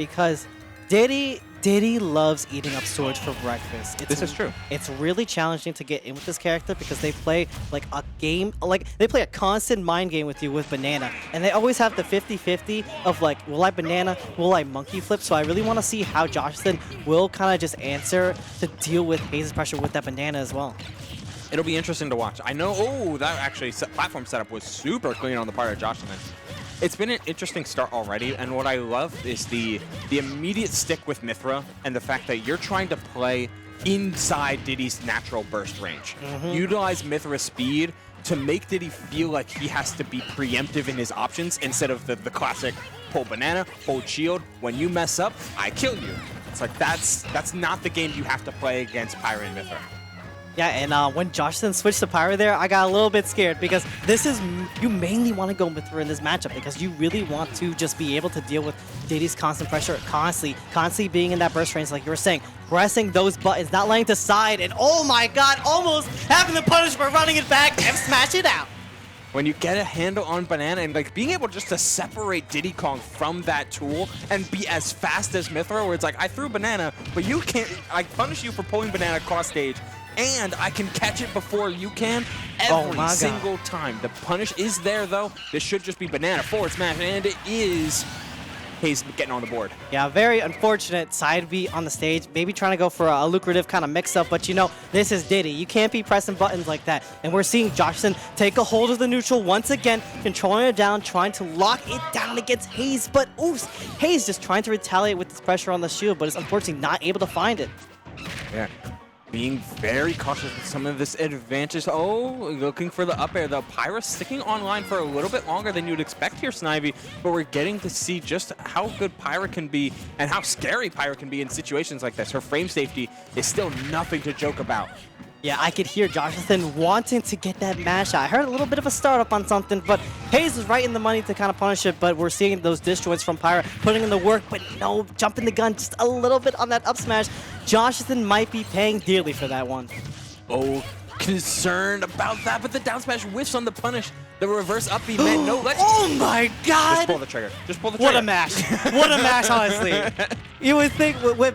because Diddy loves eating up swords for breakfast. This is true. It's really challenging to get in with this character because they play like a game, like they play a constant mind game with you with banana, and they always have the 50-50 of like, will I banana, will I monkey flip? So I really want to see how Joshathan will kind of just answer to deal with Haze's pressure with that banana as well. It'll be interesting to watch. I know, oh, that actually platform setup was super clean on the part of Joshathan. It's been an interesting start already, and what I love is the immediate stick with Mythra and the fact that you're trying to play inside Diddy's natural burst range. Utilize Mythra's speed to make Diddy feel like he has to be preemptive in his options instead of the classic pull banana, hold shield. When you mess up, I kill you. It's like that's not the game you have to play against Pyra and Mythra. Yeah, and when Joshathan switched to Pyra there, I got a little bit scared because this is, you mainly want to go Mythra in this matchup because you really want to just be able to deal with Diddy's constant pressure constantly being in that burst range like you were saying, pressing those buttons, not letting to side, and oh my god, almost having the punish for running it back and smash it out. When you get a handle on banana and like being able just to separate Diddy Kong from that tool and be as fast as Mythra, where it's like, I threw banana, but you can't, I punish you for pulling banana across stage, and I can catch it before you can every single time. The punish is there though. This should just be banana forward smash, and it is Haze getting on the board. Yeah, very unfortunate side B on the stage. Maybe trying to go for a lucrative kind of mix-up, but you know, this is Diddy. You can't be pressing buttons like that. And we're seeing Joshathan take a hold of the neutral once again, controlling it down, trying to lock it down against Haze, but oops, Haze just trying to retaliate with this pressure on the shield, but is unfortunately not able to find it. Yeah. Being very cautious with some of this advantage. Oh, looking for the up air though. Pyra sticking online for a little bit longer than you'd expect here, Snivy, but we're getting to see just how good Pyra can be and how scary Pyra can be in situations like this. Her frame safety is still nothing to joke about. Yeah, I could hear Joshathan wanting to get that mash out. I heard a little bit of a startup on something, but Haze is right in the money to kind of punish it, but we're seeing those disjoints from Pyra putting in the work, but no, jumping the gun just a little bit on that up smash. Joshathan might be paying dearly for that one. Oh, concerned about that, but the down smash whiffs on the punish. The reverse up B, man, no, let's... Oh my god! Just pull the trigger. Just pull the trigger. What a mash. What a mash, honestly. You would think with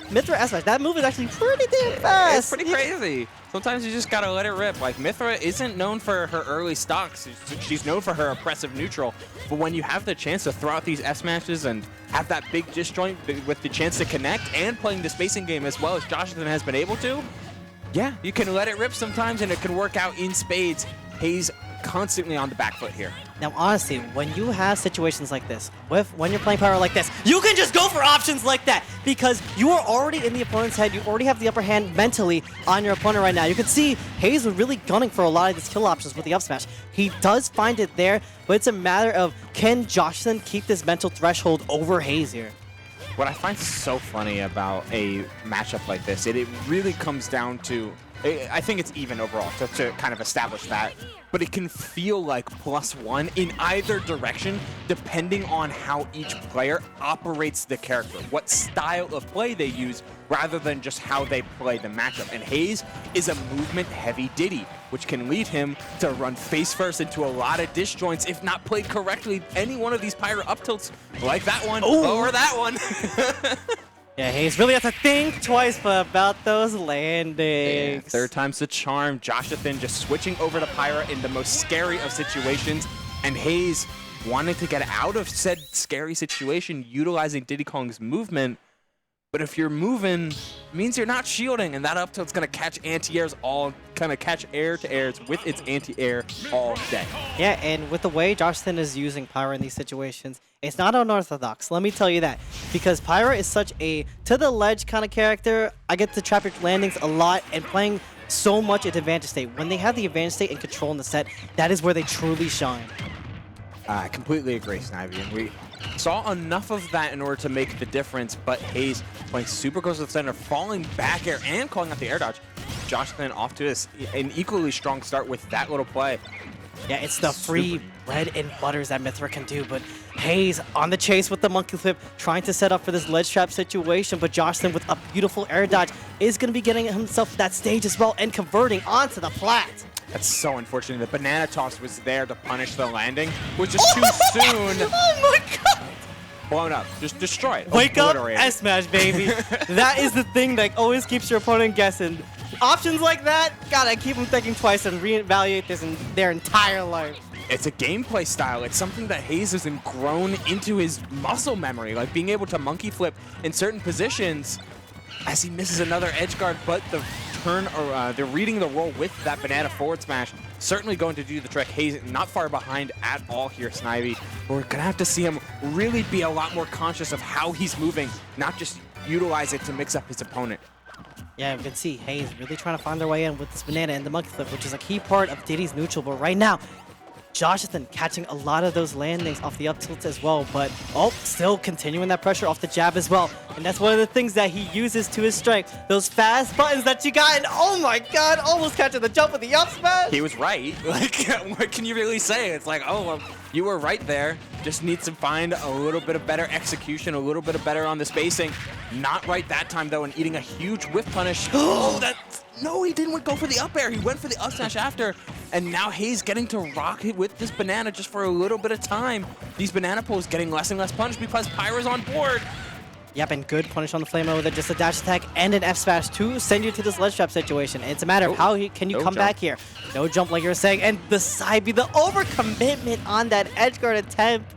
Mythra S-Smash, that move is actually pretty damn fast. It's pretty crazy. Sometimes you just gotta let it rip. Like, Mythra isn't known for her early stocks. She's known for her oppressive neutral. But when you have the chance to throw out these S-Smashes and have that big disjoint with the chance to connect and playing the spacing game as well as Joshathan has been able to, yeah, you can let it rip sometimes and it can work out in spades. Haze constantly on the back foot here. Now, honestly, when you have situations like this, when you're playing Pyra like this, you can just go for options like that because you are already in the opponent's head. You already have the upper hand mentally on your opponent right now. You can see Haze was really gunning for a lot of these kill options with the up smash. He does find it there, but it's a matter of can Joshathan keep this mental threshold over Haze here? What I find so funny about a matchup like this, it really comes down to, I think it's even overall to kind of establish that, but it can feel like +1 in either direction depending on how each player operates the character, what style of play they use rather than just how they play the matchup. And Haze is a movement-heavy Diddy, which can lead him to run face-first into a lot of disjoints if not played correctly. Any one of these Pyra up tilts, like that one, or that one. Yeah, Haze really has to think twice about those landings. Yeah, third time's the charm. Joshathan just switching over to Pyra in the most scary of situations, and Haze wanting to get out of said scary situation utilizing Diddy Kong's movement. But if you're moving, it means you're not shielding, and that up tilt's gonna catch anti-airs all, kind of catch air to airs with its anti-air all day. Yeah, and with the way Joshathan is using Pyra in these situations, it's not unorthodox, let me tell you that. Because Pyra is such a to-the-ledge kind of character, I get to trap your landings a lot, and playing so much at advantage state. When they have the advantage state and control in the set, that is where they truly shine. I completely agree, Snivy, and we saw enough of that in order to make the difference, but Haze playing super close to the center, falling back air and calling out the air dodge. Joshathan off to an equally strong start with that little play. Yeah, it's the free bread and butters that Mythra can do, but Haze on the chase with the monkey flip, trying to set up for this ledge trap situation, but Joshathan with a beautiful air dodge is going to be getting himself that stage as well and converting onto the flat. That's so unfortunate. The banana toss was there to punish the landing, which is too soon. Oh my god! blown up. Just destroy it. Wake up, Obliterate it. S-Smash, baby. That is the thing that always keeps your opponent guessing. Options like that, gotta keep them thinking twice and reevaluate this in their entire life. It's a gameplay style. It's something that Haze has grown into his muscle memory, like being able to monkey flip in certain positions as he misses another edge guard, but the turn, or they're reading the roll with that banana forward smash, certainly going to do the trick. Haze not far behind at all here, Snivy. We're gonna have to see him really be a lot more conscious of how he's moving, not just utilize it to mix up his opponent. Yeah, we can see Haze really trying to find their way in with this banana and the monkey flip, which is a key part of Diddy's neutral. But right now, Joshathan catching a lot of those landings off the up tilts as well, but still continuing that pressure off the jab as well. And that's one of the things that he uses to his strength. Those fast buttons that you got, and oh my god, almost catching the jump with the up smash. He was right. Like, what can you really say? It's like, oh, well, you were right there. Just needs to find a little bit of better execution, a little bit of better on the spacing. Not right that time, though, and eating a huge whiff punish. Oh, no, he didn't go for the up air. He went for the up smash after. And now Haze getting to rock it with this banana just for a little bit of time. These banana pulls getting less and less punish because Pyra's on board. Yep, and good punish on the flame with just a dash attack and an F smash to send you to this ledge trap situation. And it's a matter of how can you come back here. No jump like you were saying. And the side B, the overcommitment on that edge guard attempt,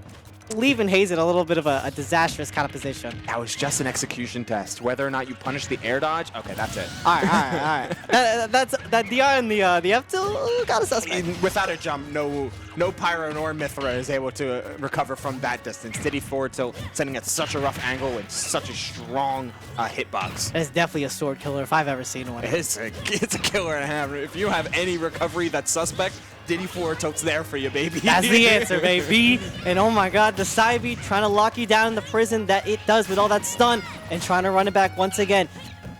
leaving Haze in a little bit of a disastrous kind of position. That was just an execution test. Whether or not you punish the air dodge, okay, that's it. All right. That DI and the F tilt got a suspect. Without a jump, no Pyra nor Mythra is able to recover from that distance. Diddy forward tilt, sending at such a rough angle with such a strong hitbox. It's definitely a sword killer if I've ever seen one. It's a killer and a half. If you have any recovery that's suspect, Diddy forward tilt's there for you, baby. That's the answer, baby. And oh my god, the side B trying to lock you down in the prison that it does with all that stun and trying to run it back once again.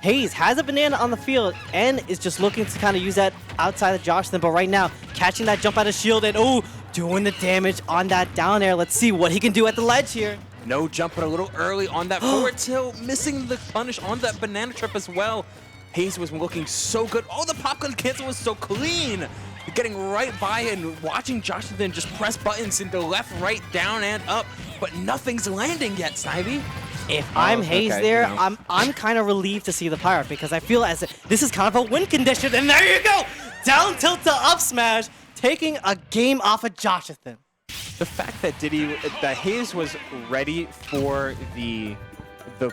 Haze has a banana on the field and is just looking to kind of use that outside of Joshathan, but right now, catching that jump out of shield and doing the damage on that down air. Let's see what he can do at the ledge here. No jump, but a little early on that forward tilt, missing the punish on that banana trip as well. Haze was looking so good. Oh, the popgun cancel was so clean. Getting right by and watching Joshathan just press buttons into left, right, down, and up, but nothing's landing yet, Snivy. If I'm Haze there, I'm kind of relieved to see the Pyra because I feel as if this is kind of a win condition. And there you go! Down tilt to up smash, taking a game off of Joshathan. The fact that Haze was ready for the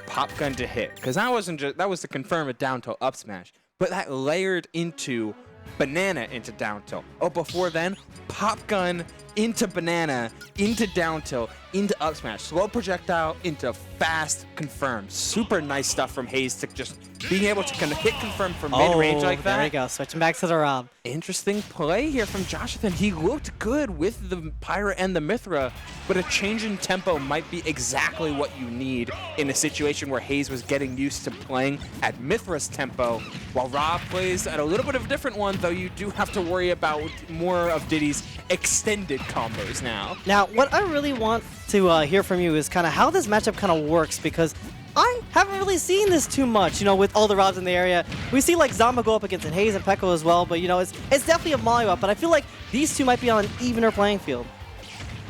pop gun to hit, because that was to confirm a down tilt up smash, but that layered into banana into down tilt. Oh, before then, pop gun into banana, into down tilt, into up smash. Slow projectile into fast confirm. Super nice stuff from Haze to just being able to hit confirm from mid-range like that. There we go. Switching back to the Rob. Interesting play here from Joshathan. He looked good with the Pyra and the Mythra, but a change in tempo might be exactly what you need in a situation where Haze was getting used to playing at Mythra's tempo, while Rob plays at a little bit of a different one, though you do have to worry about more of Diddy's extended combos now. Now, what I really want to hear from you is kind of how this matchup kind of works, because I haven't really seen this too much, with all the Robs in the area. We see like Zama go up against Haze and Pekko as well, but it's definitely a mollywop, but I feel like these two might be on an evener playing field.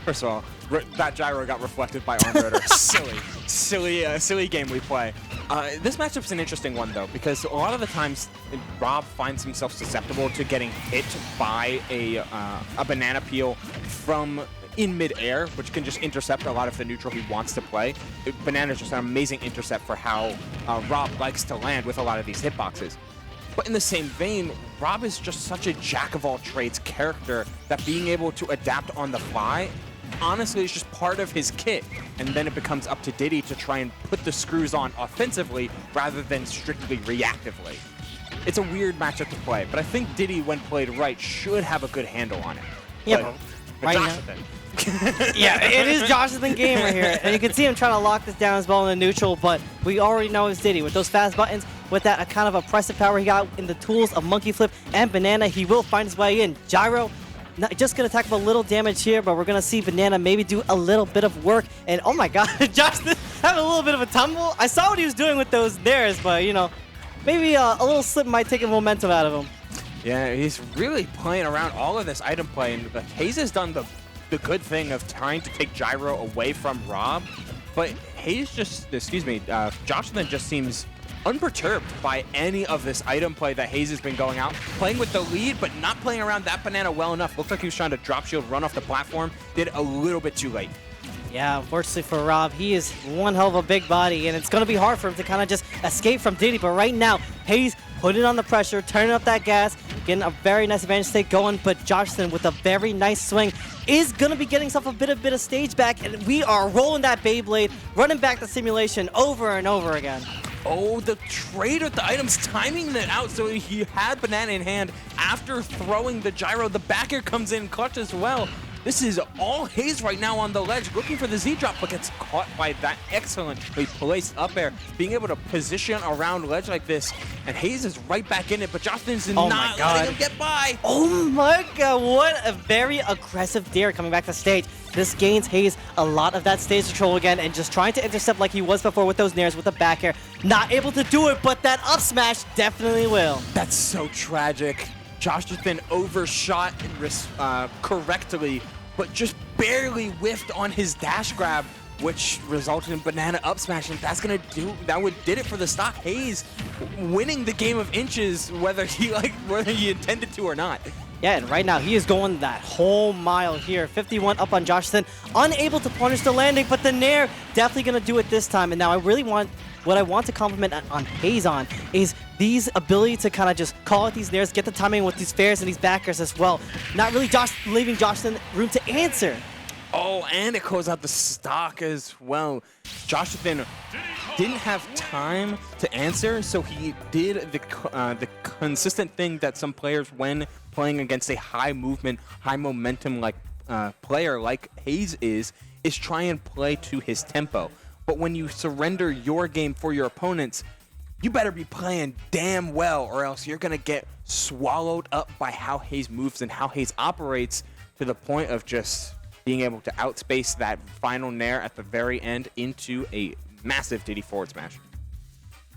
First of all, that gyro got reflected by arm rotor. silly game we play. This matchup's an interesting one though, because a lot of the times Rob finds himself susceptible to getting hit by a banana peel from in mid-air, which can just intercept a lot of the neutral he wants to play. Banana's just an amazing intercept for how Rob likes to land with a lot of these hitboxes. But in the same vein, Rob is just such a jack-of-all-trades character that being able to adapt on the fly, honestly, is just part of his kit. And then it becomes up to Diddy to try and put the screws on offensively rather than strictly reactively. It's a weird matchup to play, but I think Diddy, when played right, should have a good handle on it. Yeah, but Joshathan. Yeah, it is Joshathan game right here. And you can see him trying to lock this down as well in the neutral, but we already know it's Diddy. With those fast buttons, with that kind of oppressive power he got in the tools of Monkey Flip and Banana, he will find his way in. Gyro, just going to attack with a little damage here, but we're going to see Banana maybe do a little bit of work. And oh my god, Joshathan having a little bit of a tumble. I saw what he was doing with those theirs, but maybe a little slip might take a momentum out of him. Yeah, he's really playing around all of this item play, and Haze has done the good thing of trying to take gyro away from Rob, But Haze Joshathan just seems unperturbed by any of this item play that Haze has been going out, playing with the lead, but not playing around that banana well enough. Looks like he was trying to drop shield, run off the platform, did it a little bit too late. Yeah, unfortunately for Rob, he is one hell of a big body, and it's going to be hard for him to kind of just escape from Diddy. But right now, Haze putting on the pressure, turning up that gas, getting a very nice advantage state going. But Joshathan, with a very nice swing, is going to be getting himself a bit of stage back, and we are rolling that Beyblade, running back the simulation over and over again. Oh, the trade with the items, timing that out so he had banana in hand after throwing the gyro. The back air comes in clutch as well. This is all Haze right now on the ledge, looking for the Z-drop, but gets caught by that excellently placed up air. Being able to position around ledge like this, and Haze is right back in it, but Joshathan's not letting him get by. Oh my god, what a very aggressive dare coming back to stage. This gains Haze a lot of that stage control again, and just trying to intercept like he was before with those nairs with the back air. Not able to do it, but that up smash definitely will. That's so tragic. Joshathan overshot correctly, but just barely whiffed on his dash grab, which resulted in banana up smash, and that did it for the stock. Haze winning the game of inches, whether he intended to or not. Yeah, and right now he is going that whole mile here. 51 up on Joshathan, unable to punish the landing, but the nair definitely gonna do it this time. And now what I want to compliment on Haze on is these ability to kind of just call out these nairs, get the timing with these fairs and these backers as well. Not really leaving Joshathan room to answer. Oh, and it closed out the stock as well. Joshathan didn't have time to answer, so he did the consistent thing that some players, when playing against a high movement, high momentum like player like Haze is try and play to his tempo. But when you surrender your game for your opponents, you better be playing damn well, or else you're going to get swallowed up by how Haze moves and how Haze operates, to the point of just being able to outspace that final nair at the very end into a massive Diddy forward smash.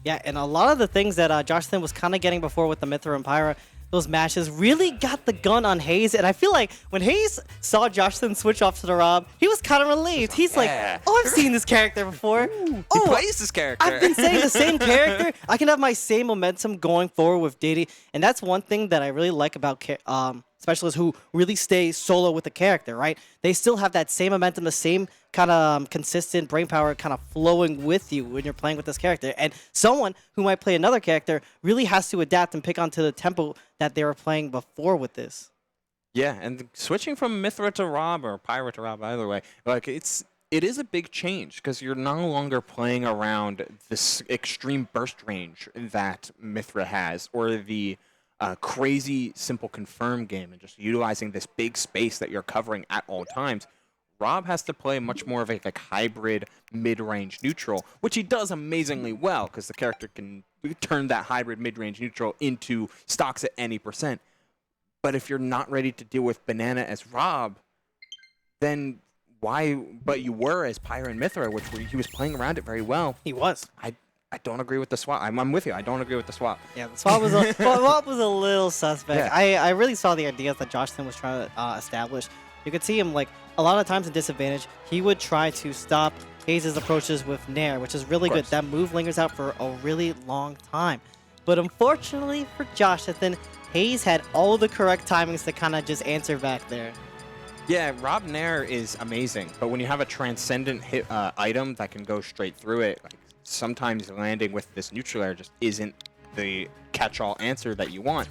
Yeah, and a lot of the things that Joshathan was kind of getting before with the Mythra and Pyra, those mashes really got the gun on Haze, and I feel like when Haze saw Joshathan switch off to the Rob, he was kind of relieved. He's like, oh, I've seen this character before. He plays this character. I've been saying the same character. I can have my same momentum going forward with Diddy, and that's one thing that I really like about specialists who really stay solo with the character, right? They still have that same momentum, the same kind of consistent brain power kind of flowing with you when you're playing with this character. And someone who might play another character really has to adapt and pick onto the tempo that they were playing before with this. Yeah, and switching from Mythra to Rob, or Pyra to Rob, either way, like it is a big change, because you're no longer playing around this extreme burst range that Mythra has, or the crazy simple confirm game, and just utilizing this big space that you're covering at all times. Rob has to play much more of a hybrid mid-range neutral, which he does amazingly well, because the character can turn that hybrid mid-range neutral into stocks at any %. But if you're not ready to deal with banana as Rob, then why? But you were as Pyra and Mythra, which he was playing around it very well. He was. I don't agree with the swap. I'm with you. I don't agree with the swap. Yeah, the swap was a little suspect. Yeah. I really saw the ideas that Joshathan was trying to establish. You could see him, like, a lot of times in disadvantage, he would try to stop Haze's approaches with Nair, which is really good. That move lingers out for a really long time. But unfortunately for Joshathan, Haze had all the correct timings to kind of just answer back there. Yeah, Rob Nair is amazing, but when you have a transcendent hit item that can go straight through it, like, sometimes landing with this neutral air just isn't the catch-all answer that you want.